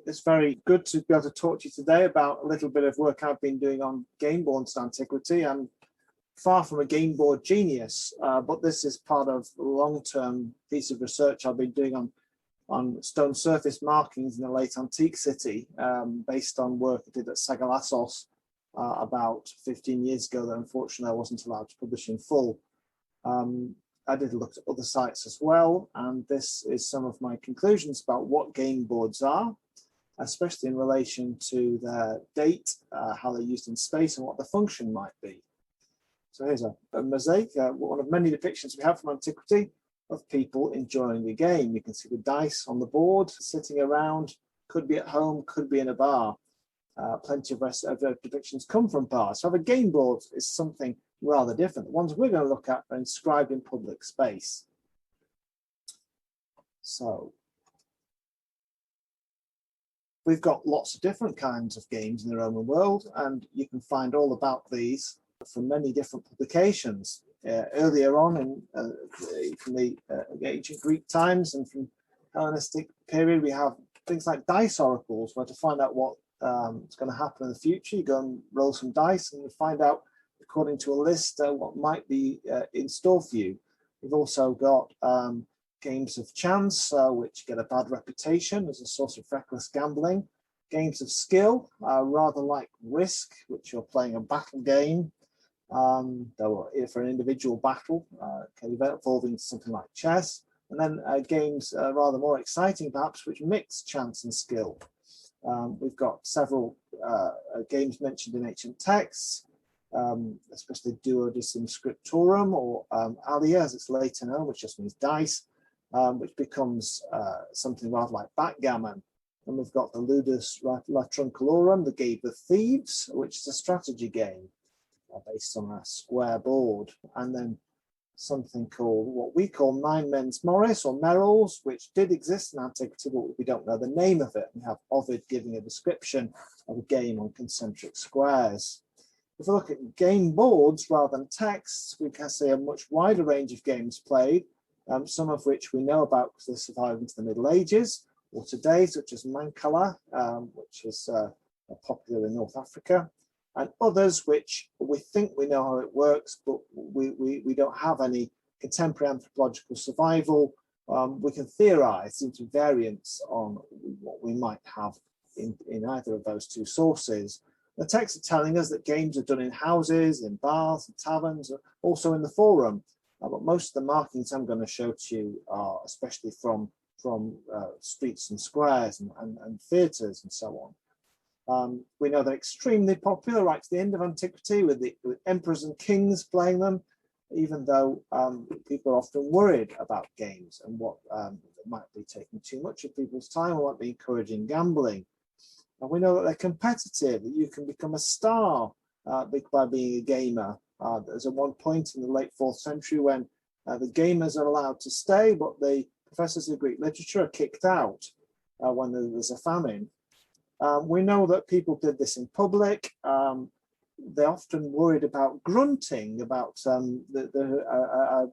It's very good to be able to talk to you today about a little bit of work I've been doing on game boards in antiquity. I'm far from a game board genius, but this is part of a long-term piece of research I've been doing on stone surface markings in the late antique city, based on work I did at Sagalassos about 15 years ago that unfortunately I wasn't allowed to publish in full. I did look at other sites as well, and this is some of my conclusions about what game boards are, especially in relation to their date, how they're used in space, and what the function might be. So here's a mosaic, one of many depictions we have from antiquity of people enjoying the game. You can see the dice on the board, sitting around, could be at home, could be in a bar. Plenty of depictions come from bars. So a game board is something rather different. The ones we're going to look at are inscribed in public space. So we've got lots of different kinds of games in the Roman world, and you can find all about these from many different publications. Earlier on from the ancient Greek times and from Hellenistic period, we have things like dice oracles, where to find out what is going to happen in the future, you go and roll some dice and you find out, according to a list, what might be in store for you. We've also got games of chance, which get a bad reputation as a source of reckless gambling. Games of skill, rather like Risk, which you're playing a battle game, though for an individual battle, involving something like chess. And then games rather more exciting, perhaps, which mix chance and skill. We've got several games mentioned in ancient texts, especially Duodecim Scriptorum, or Alia, as it's later known, which just means dice, which becomes something rather like backgammon. And we've got the Ludus Latruncalorum, the Game of Thieves, which is a strategy game based on a square board. And then something called what we call Nine Men's Morris or Merrills, which did exist in antiquity, but we don't know the name of it. We have Ovid giving a description of a game on concentric squares. If we look at game boards rather than texts, we can see a much wider range of games played, some of which we know about because they survived into the Middle Ages, or today, such as Mancala, which is popular in North Africa, and others which we think we know how it works, but we don't have any contemporary anthropological survival. We can theorize into variants on what we might have in either of those two sources. The texts are telling us that games are done in houses, in bars, and taverns, also in the forum. But most of the markings I'm going to show to you are especially from streets and squares and theatres and so on. We know they're extremely popular right to the end of antiquity, with emperors and kings playing them, even though people are often worried about games and what might be taking too much of people's time or might be encouraging gambling. And we know that they're competitive, that you can become a star by being a gamer. There's at one point in the late 4th century when the gamers are allowed to stay, but the professors of Greek literature are kicked out when there's a famine. We know that people did this in public. They often worried about grunting, about the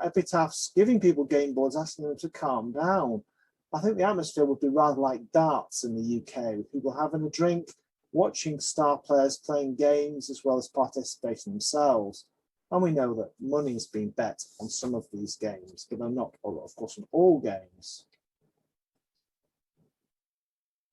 epitaphs giving people game boards, asking them to calm down. I think the atmosphere would be rather like darts in the UK, with people having a drink, watching star players playing games, as well as participating themselves. And we know that money's been bet on some of these games, but they're not, of course, on all games.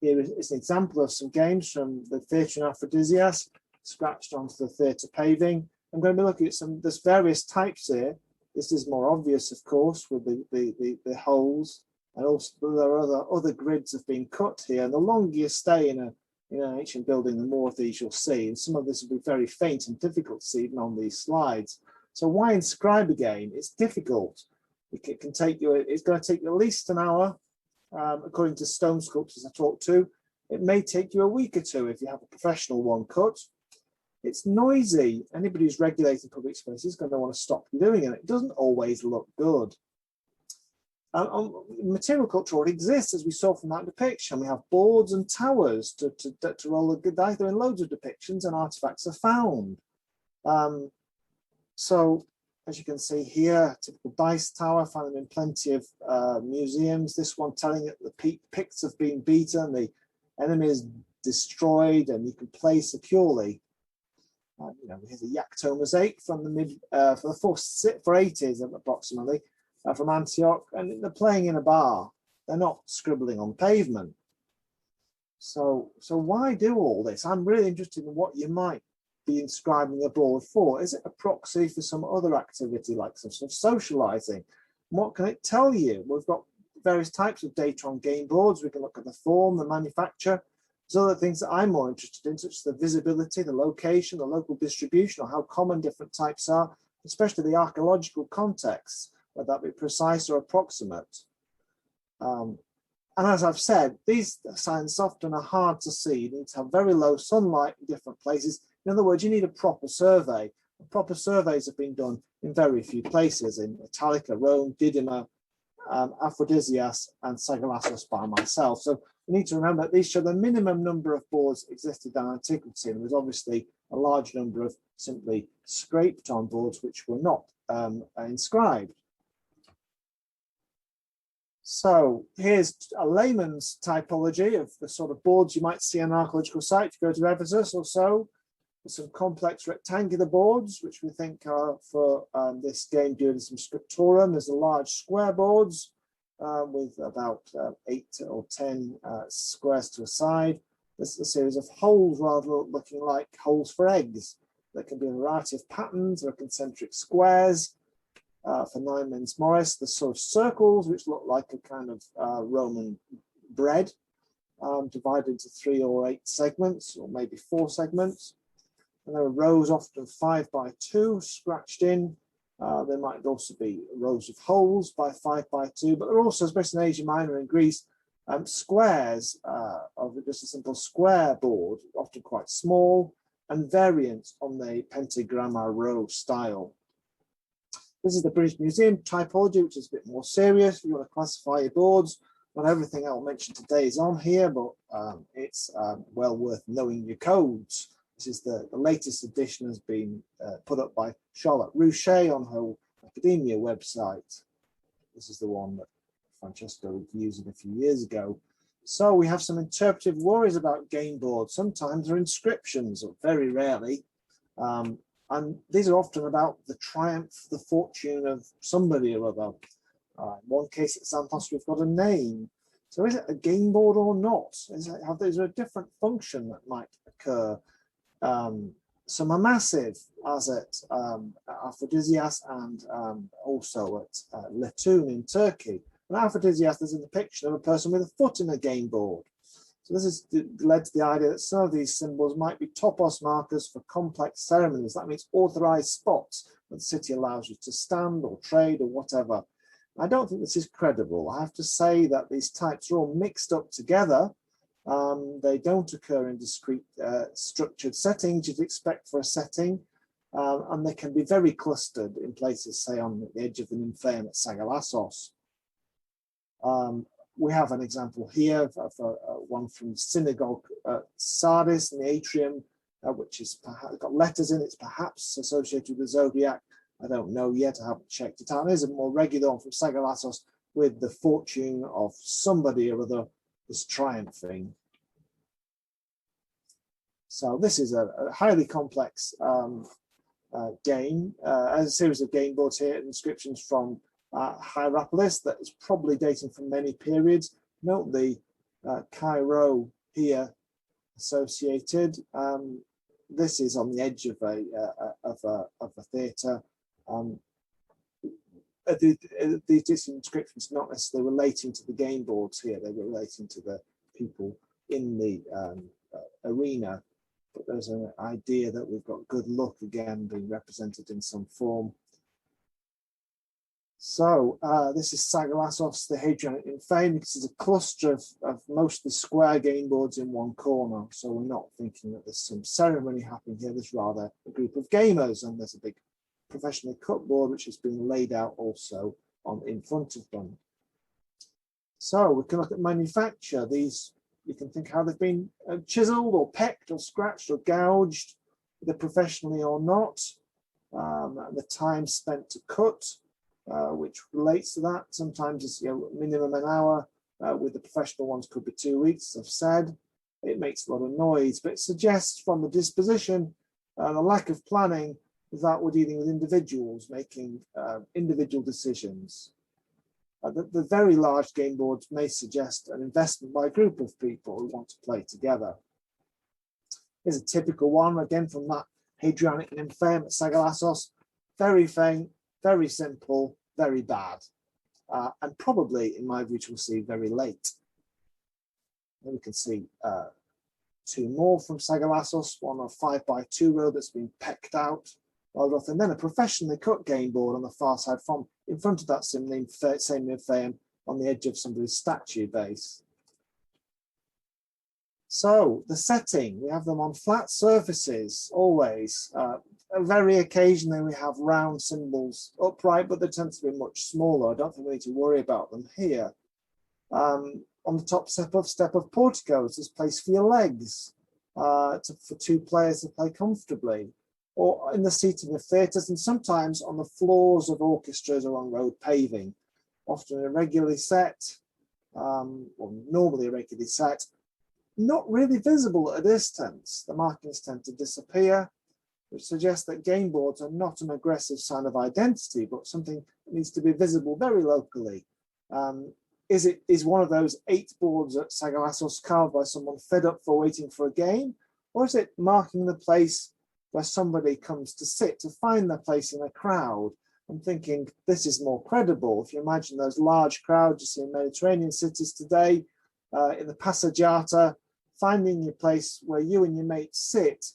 Here is an example of some games from the Theatre in Aphrodisias, scratched onto the theatre paving. I'm going to be looking at there's various types here. This is more obvious, of course, with the holes, and also there are other grids have been cut here. And the longer you stay in an ancient building, the more of these you'll see. And some of this will be very faint and difficult to see even on these slides. So why inscribe a game? It's difficult. It can take you. It's going to take you at least an hour. According to stone sculptors I talked to, it may take you a week or two if you have a professional one cut. It's noisy. Anybody who's regulating public space is going to want to stop you doing it. It doesn't always look good. Material culture already exists, as we saw from that depiction. We have boards and towers to roll the dice. There are loads of depictions, and artifacts are found. So, as you can see here, typical dice tower, found them in plenty of museums. This one telling that the Picts have been beaten, the enemies destroyed, and you can play securely. Here's a Yakto mosaic from the for the 480s approximately, from Antioch, and they're playing in a bar. They're not scribbling on pavement. So why do all this? I'm really interested in what you might be inscribing a board for. Is it a proxy for some other activity, like some sort of socializing? What can it tell you? We've got various types of data on game boards. We can look at the form, the manufacture. There's other things that I'm more interested in, such as the visibility, the location, the local distribution, or how common different types are, especially the archaeological contexts, whether that be precise or approximate. And as I've said, these signs often are hard to see. You need to have very low sunlight in different places. In other words, you need a proper survey. Proper surveys have been done in very few places, in Italica, Rome, Didyma, Aphrodisias, and Sagalassos by myself. So you need to remember that these show the minimum number of boards existed in antiquity, and there's obviously a large number of simply scraped on boards which were not inscribed. So here's a layman's typology of the sort of boards you might see on an archaeological site. If you go to Ephesus or so, there's some complex rectangular boards, which we think are for this game dualism scriptorum. There's the large square boards with about 8 or 10 squares to a side. There's a series of holes, rather looking like holes for eggs. There can be a variety of patterns or concentric squares. For nine men's Morris, the sort of circles, which look like a kind of Roman bread, divided into 3 or 8 segments, or maybe 4 segments. And there are rows, often 5 by 2, scratched in. There might also be rows of holes by 5 by 2, but there are also, especially in Asia Minor and Greece, squares of just a simple square board, often quite small, and variants on the pentagramma row style. This is the British Museum typology, which is a bit more serious. If you want to classify your boards, not everything I'll mention today is on here, but it's well worth knowing your codes. This is the latest edition, has been put up by Charlotte Rouchet on her Academia website. This is the one that Francesco was using a few years ago. So we have some interpretive worries about game boards. Sometimes they're inscriptions, or very rarely. And these are often about the triumph, the fortune of somebody or other. In one case at Xanthos, we've got a name. So is it a game board or not? Is there a different function that might occur? Some are massive, as at Aphrodisias and also at Letun in Turkey. And Aphrodisias, there's a depiction of a person with a foot in a game board. So this has led to the idea that some of these symbols might be topos markers for complex ceremonies. That means authorized spots that the city allows you to stand or trade or whatever. I don't think this is credible. I have to say that these types are all mixed up together. They don't occur in discrete structured settings you'd expect for a setting. And they can be very clustered in places, say on the edge of the Nymphaeum at Sagalassos. We have an example here of one from the synagogue at Sardis in the atrium, which is perhaps got letters in. It's perhaps associated with the zodiac. I don't know yet. I haven't checked it out. There's a more regular one from Sagalassos with the fortune of somebody or other is triumphing. So this is a highly complex game. As a series of game boards here, inscriptions from Hierapolis that is probably dating from many periods. Note the Cairo here associated. This is on the edge of a theatre. These inscriptions are not necessarily relating to the game boards here. They're relating to the people in the arena. But there's an idea that we've got good luck again being represented in some form. So this is Sagalassos, the Hadrianic Nymphaeum. This is a cluster of mostly square game boards in one corner. So we're not thinking that there's some ceremony happening here. There's rather a group of gamers, and there's a big professionally cut board which has been laid out also in front of them. So we can look at manufacture. These, you can think how they've been chiseled or pecked or scratched or gouged, either professionally or not. The time spent to cut, which relates to that. Sometimes it's minimum an hour. With the professional ones could be 2 weeks, as I've said. it makes a lot of noise, but it suggests from the disposition and the lack of planning that we're dealing with individuals making individual decisions. The very large game boards may suggest an investment by a group of people who want to play together. Here's a typical one, again from that Hadrianic Nymphaeum at Sagalassos. Very faint, very simple, very bad. And probably, in my view, we'll see very late. Then we can see two more from Sagalassos, one on a 5x2 row that's been pecked out, and then a professionally cut game board on the far side from in front of that same Nymphaeum on the edge of somebody's statue base. So the setting, we have them on flat surfaces always. Very occasionally we have round symbols upright, but they tend to be much smaller. I don't think we need to worry about them here. On the top step of porticos, there's place for your legs for two players to play comfortably, or in the seating of theatres, and sometimes on the floors of orchestras or on road paving, often irregularly set, or normally irregularly set, not really visible at a distance. The markings tend to disappear, which suggests that game boards are not an aggressive sign of identity, but something that needs to be visible very locally. Is one of those 8 boards at Sagalassos carved by someone fed up for waiting for a game, or is it marking the place where somebody comes to sit to find their place in a crowd? I'm thinking this is more credible. If you imagine those large crowds you see in Mediterranean cities today, in the Passeggiata, finding your place where you and your mates sit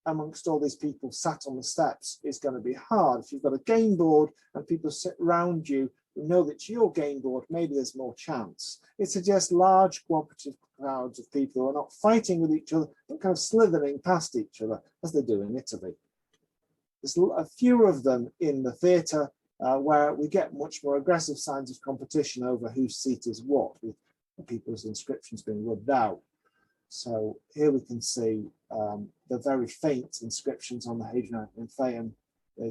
amongst all these people sat on the steps is going to be hard. If you've got a game board and people sit around you who know that it's your game board, maybe there's more chance. It suggests large cooperative crowds of people who are not fighting with each other, but kind of slithering past each other, as they do in Italy. There's a few of them in the theatre where we get much more aggressive signs of competition over whose seat is what, with people's inscriptions being rubbed out. So here we can see the very faint inscriptions on the Hadrianic Nymphaeum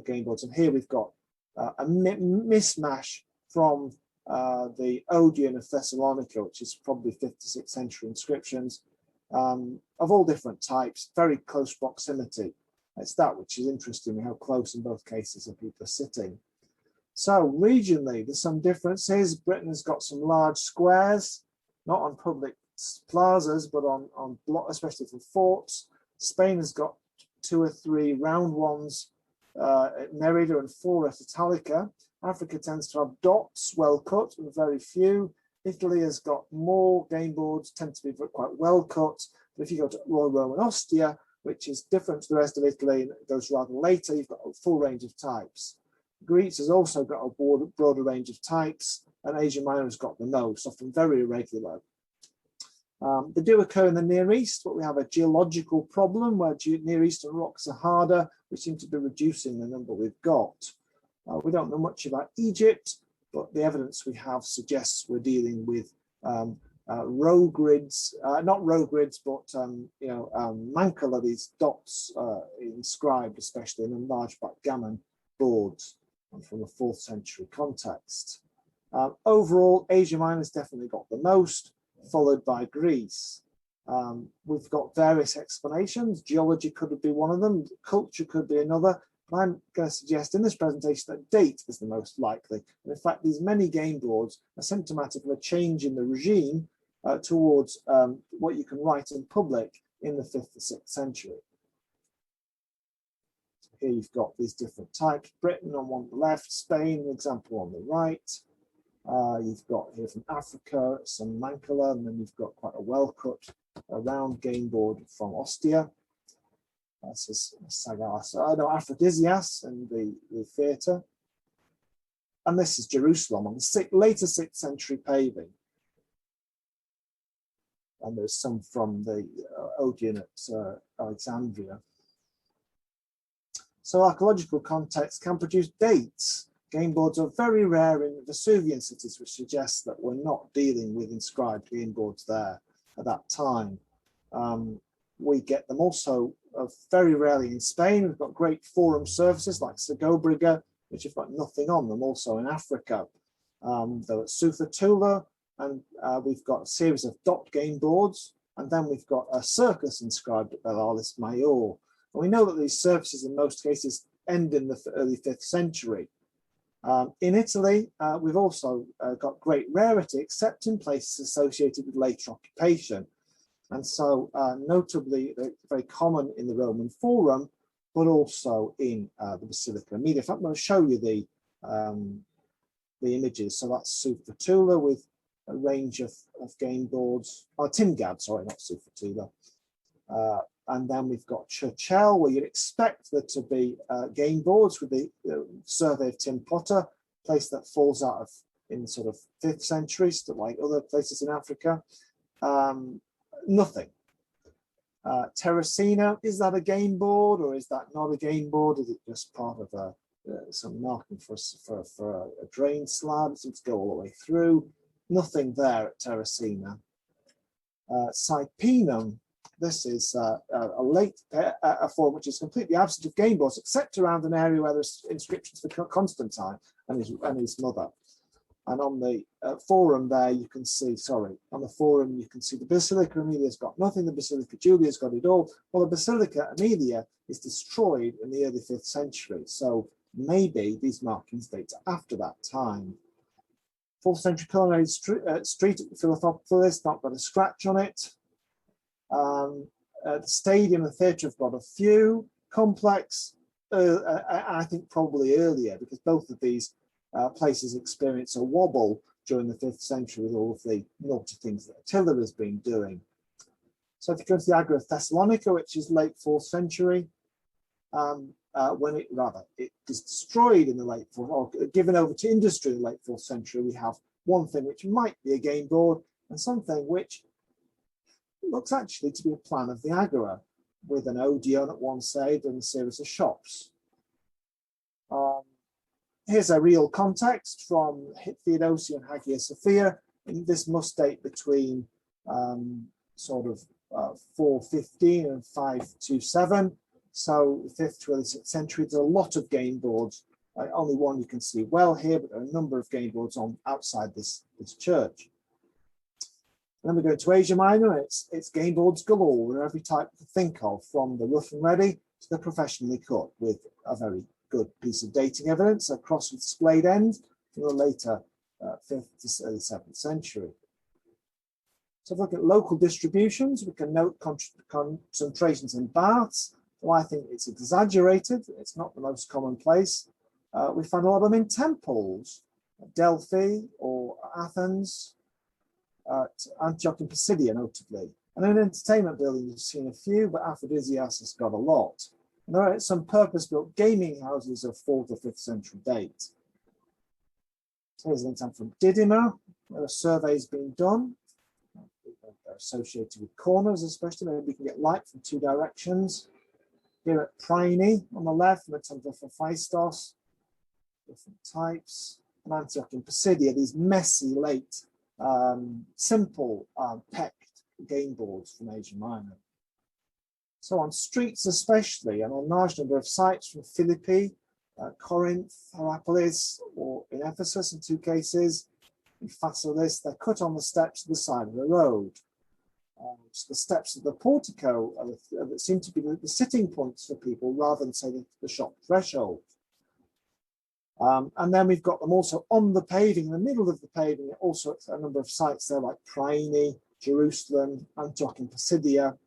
game boards. And here we've got a mismatch from the Odeon of Thessalonica, which is probably 5th to 6th century inscriptions of all different types, very close proximity. It's that which is interesting, how close in both cases are people sitting. So regionally, there's some differences. Britain has got some large squares, not on public plazas, but on especially for forts. Spain has got 2 or 3 round ones at Merida and 4 at Italica. Africa tends to have dots, well cut, and very few. Italy has got more game boards, tend to be quite well cut. But if you go to Royal Roman Ostia, which is different to the rest of Italy and it goes rather later, you've got a full range of types. Greece has also got a broader range of types, and Asia Minor has got the most, often very irregular. They do occur in the Near East, but we have a geological problem where Near Eastern rocks are harder, which seem to be reducing the number we've got. We don't know much about Egypt, but the evidence we have suggests we're dealing with row grids, not row grids, but mancula, these dots inscribed, especially in enlarged backgammon boards from a 4th century context. Overall, Asia Minor's definitely got the most, followed by Greece. We've got various explanations. Geology could be one of them, culture could be another. But I'm going to suggest in this presentation that date is the most likely. And in fact, these many game boards are symptomatic of a change in the regime towards what you can write in public in the 5th to 6th century. So here you've got these different types. Britain on one left, Spain, an example on the right. You've got here from Africa some mancula, and then you've got quite a well-cut round game board from Ostia. This is Aphrodisias and the theatre. And this is Jerusalem on the later 6th century paving. And there's some from the Odeon at Alexandria. So archaeological context can produce dates. Game boards are very rare in Vesuvian cities, which suggests that we're not dealing with inscribed game boards there at that time. We get them also very rarely in Spain. We've got great forum surfaces like Segobriga, which have got nothing on them, also in Africa. Though at Sutha Tula, and we've got a series of dot game boards, And then we've got a circus inscribed at Bellalis Major. And we know that these surfaces in most cases end in the early 5th century. In Italy, we've also got great rarity, except in places associated with later occupation. And so notably, very common in the Roman Forum, but also in the Basilica Amelia. In fact, I'm going to show you the images. So that's Sufratula with a range of game boards, Timgad, sorry, not Sufratula. And then we've got Churchill, where you'd expect there to be game boards with the survey of Tim Potter, place that falls out of in sort of 5th century, like other places in Africa. Nothing. Terracina, is that a game board or is that not a game board? Is it just part of some marking for a drain slab? It seems to go all the way through. Nothing there at Terracina. Cypenum, this is a late form which is completely absent of game boards, except around an area where there's inscriptions for Constantine and his mother. And on the forum there, you can see, on the forum, you can see the Basilica Amelia's got nothing, the Basilica Julia's got it all. Well, the Basilica Amelia is destroyed in the early 5th century. So maybe these markings date after that time. 4th century culinary street at Philophopolis, not got a scratch on it. The stadium and theatre have got a few. Complex, I think probably earlier, because both of these places experience a wobble during the 5th century with all of the naughty things that Attila has been doing. So if you go to the Agora of Thessalonica, which is late 4th century, when it is destroyed in the late 4th, or given over to industry in the late 4th century, we have one thing which might be a game board and something which looks actually to be a plan of the Agora with an Odeon at one side and a series of shops. Here's a real context from Theodosia and Hagia Sophia. And this must date between 415 and 527. So the 5th to early 6th century, there's a lot of game boards. Only one you can see well here, but there are a number of game boards on outside this church. And then we go to Asia Minor, and it's game boards galore, every type you think of, from the rough and ready to the professionally cut, with a very good piece of dating evidence, a cross with splayed end from the later 5th to early 7th century. So if we look at local distributions, we can note concentrations in baths. Well, I think it's exaggerated. It's not the most commonplace. We find a lot of them in temples, Delphi or Athens, Antioch and Pisidia, notably. And in entertainment buildings, you've seen a few, but Aphrodisias has got a lot. And there are some purpose-built gaming houses of 4th or 5th century date. So here's an example from Didyma, where a survey's been done. They're associated with corners, especially. Maybe we can get light from 2 directions. Here at Priene on the left, from a temple for Phaistos, different types. And Antioch and Pisidia, these messy, late, simple, pecked game boards from Asia Minor. So on streets especially, and on a large number of sites from Philippi, Corinth, Hierapolis, or in Ephesus in 2 cases, in Phasalis, they're cut on the steps of the side of the road. So the steps of the portico that seem to be the sitting points for people rather than, say, the shop threshold. And then we've got them also on the paving, in the middle of the paving, also a number of sites there like Priene, Jerusalem, Antioch and Pisidia,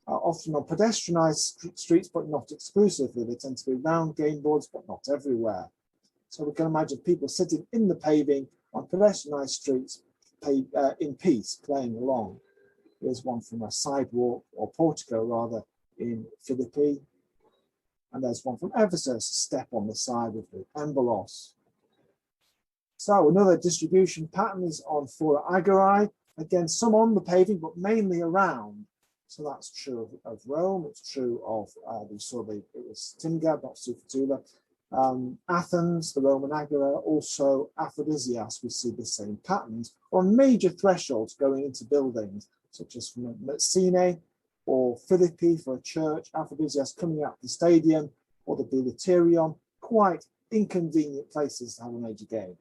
often on pedestrianised streets, but not exclusively. They tend to be round game boards, but not everywhere. So we can imagine people sitting in the paving on pedestrianised streets in peace, playing along. Here's one from a sidewalk, or portico rather, in Philippi. And there's one from Ephesus, a step on the side with the embolos. So another distribution pattern is on Fora Agorae. Again, some on the paving, but mainly around. So that's true of Rome. It's true of, it was Timgad, not Sufratula. Athens, the Roman Agora, also Aphrodisias, we see the same patterns on major thresholds going into buildings, such as from Messene or Philippi for a church, Aphrodisias coming out the stadium, or the Boulaterion, quite inconvenient places to have a major game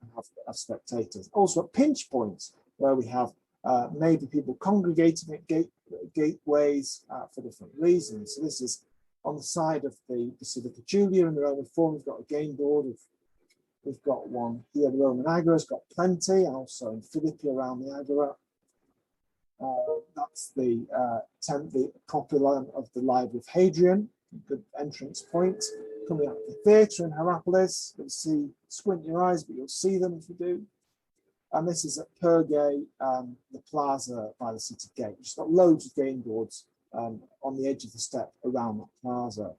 and have spectators. Also at pinch points, where we have maybe people congregating at gateways for different reasons. So this is on the side of the Basilica Julia in the Roman Forum. We've got a game board. We've got one here. The Roman Agora's got plenty, and also in Philippi around the Agora. That's the propylon of the Library of Hadrian, good entrance point. Coming out of the theatre in Hierapolis, you'll see, squint your eyes, but you'll see them if you do. And this is at Pergae, the plaza by the city gate, which has got loads of game boards on the edge of the step around that plaza.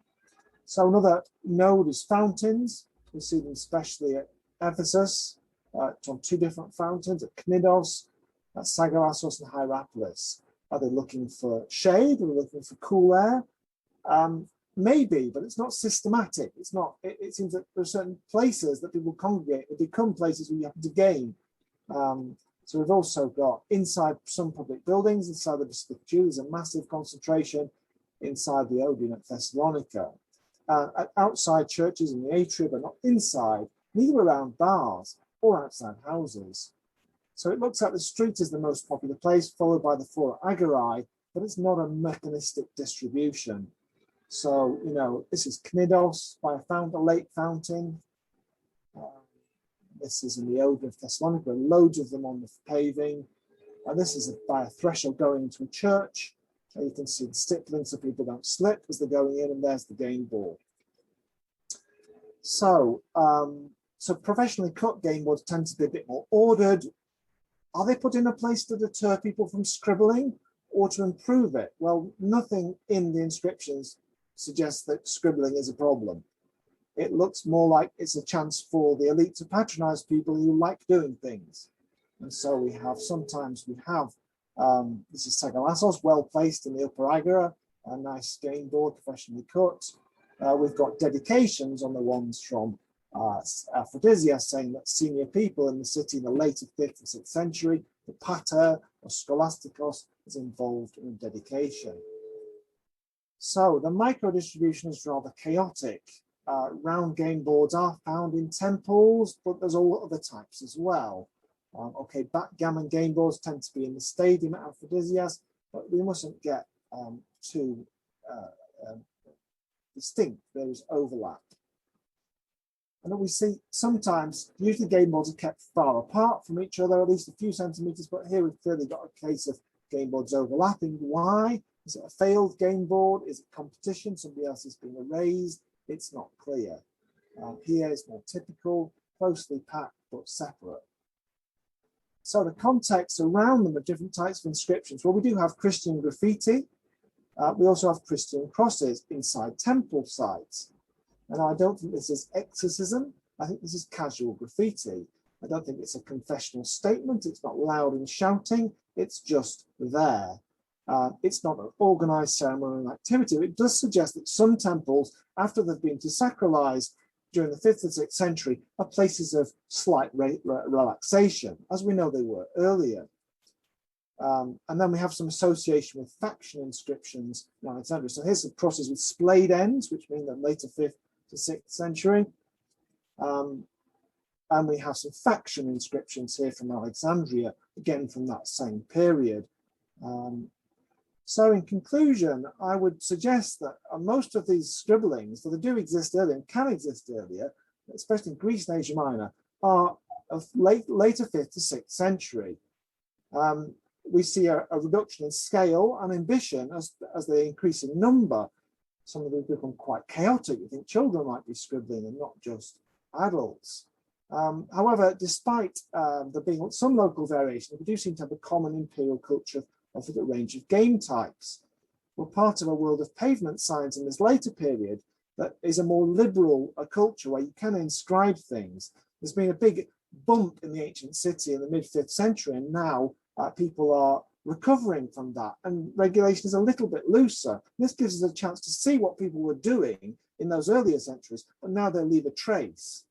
So another node is fountains. We see them especially at Ephesus, on two different fountains, at Cnidos, at Sagalassos and Hierapolis. Are they looking for shade? Are they looking for cool air? Maybe, but it's not systematic. It's not. It seems that there are certain places that people congregate. They become places where you happen to game. So we've also got inside some public buildings, inside the Basilica Julia, there's a massive concentration inside the Odeon at Thessalonica. At outside churches in the atria, but not inside, neither around bars or outside houses. So it looks like the street is the most popular place, followed by the Fora Agorae, but it's not a mechanistic distribution. So, you know, this is Cnidos by a lake fountain. This is in the Odeon of Thessalonica, loads of them on the paving. And this is by a threshold going into a church. You can see the stippling so people don't slip as they're going in, and there's the game board. So, so professionally cut game boards tend to be a bit more ordered. Are they put in a place to deter people from scribbling or to improve it? Well, nothing in the inscriptions suggests that scribbling is a problem. It looks more like it's a chance for the elite to patronize people who like doing things. And so we have, sometimes we have, this is Sagalassos, well placed in the upper agora, a nice game board, professionally cut. We've got dedications on the ones from Aphrodisias saying that senior people in the city in the later 5th and 6th century, the pater or scholasticos, is involved in dedication. So the micro distribution is rather chaotic. Round game boards are found in temples, but there's all other types as well. Okay, backgammon game boards tend to be in the stadium at Aphrodisias, but we mustn't get too distinct. There is overlap. And then we see sometimes, usually game boards are kept far apart from each other, at least a few centimeters, but here we've clearly got a case of game boards overlapping. Why? Is it a failed game board? Is it competition? Somebody else is being erased? It's not clear. Here is more typical, closely packed but separate. So the context around them are different types of inscriptions. Well, we do have Christian graffiti. We also have Christian crosses inside temple sites. And I don't think this is exorcism. I think this is casual graffiti. I don't think it's a confessional statement. It's not loud and shouting. It's just there. It's not an organized ceremonial activity. It does suggest that some temples, after they've been desacralized during the 5th and 6th century, are places of slight relaxation, as we know they were earlier. And then we have some association with faction inscriptions in Alexandria. So here's some crosses with splayed ends, which mean that later 5th to 6th century. And we have some faction inscriptions here from Alexandria, again from that same period. So in conclusion, I would suggest that most of these scribblings, though they do exist earlier and can exist earlier, especially in Greece and Asia Minor, are of later 5th to 6th century. We see a reduction in scale and ambition as they increase in number. Some of them become quite chaotic. You think children might be scribbling and not just adults. However, despite there being some local variation, we do seem to have a common imperial culture of a range of game types. We're part of a world of pavement signs in this later period that is a more liberal culture where you can inscribe things. There's been a big bump in the ancient city in the mid-5th century, and now people are recovering from that, and regulation is a little bit looser. This gives us a chance to see what people were doing in those earlier centuries, but now they leave a trace.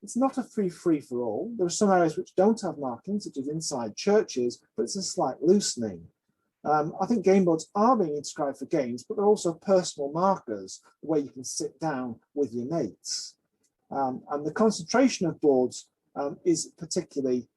It's not a free-for-all. There are some areas which don't have markings, such as inside churches, but it's a slight loosening. I think game boards are being inscribed for games, but they're also personal markers where you can sit down with your mates. And the concentration of boards is particularly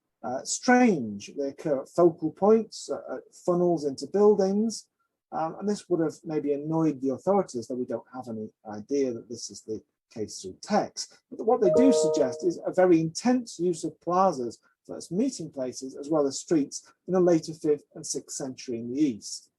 strange. They occur at focal points, at funnels into buildings, and this would have maybe annoyed the authorities, though we don't have any idea that this is the case through text. But what they do suggest is a very intense use of plazas as meeting places as well as streets in the later 5th and 6th century in the East.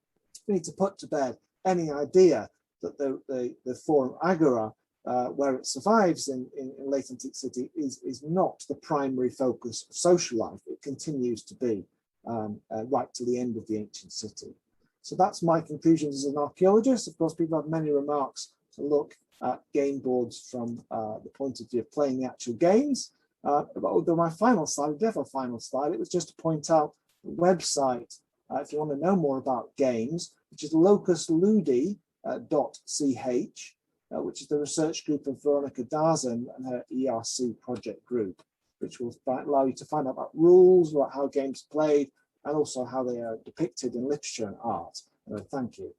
We need to put to bed any idea that the Forum Agora, where it survives in late antiquity, is not the primary focus of social life. It continues to be right to the end of the ancient city. So that's my conclusions as an archaeologist. Of course, people have many remarks to look at game boards from the point of view of playing the actual games. Although my final slide, the final slide, it was just to point out the website, if you want to know more about games, which is locusludi.ch, which is the research group of Veronica Darzan and her ERC project group, which will allow you to find out about rules, about how games are played, and also how they are depicted in literature and art. Thank you.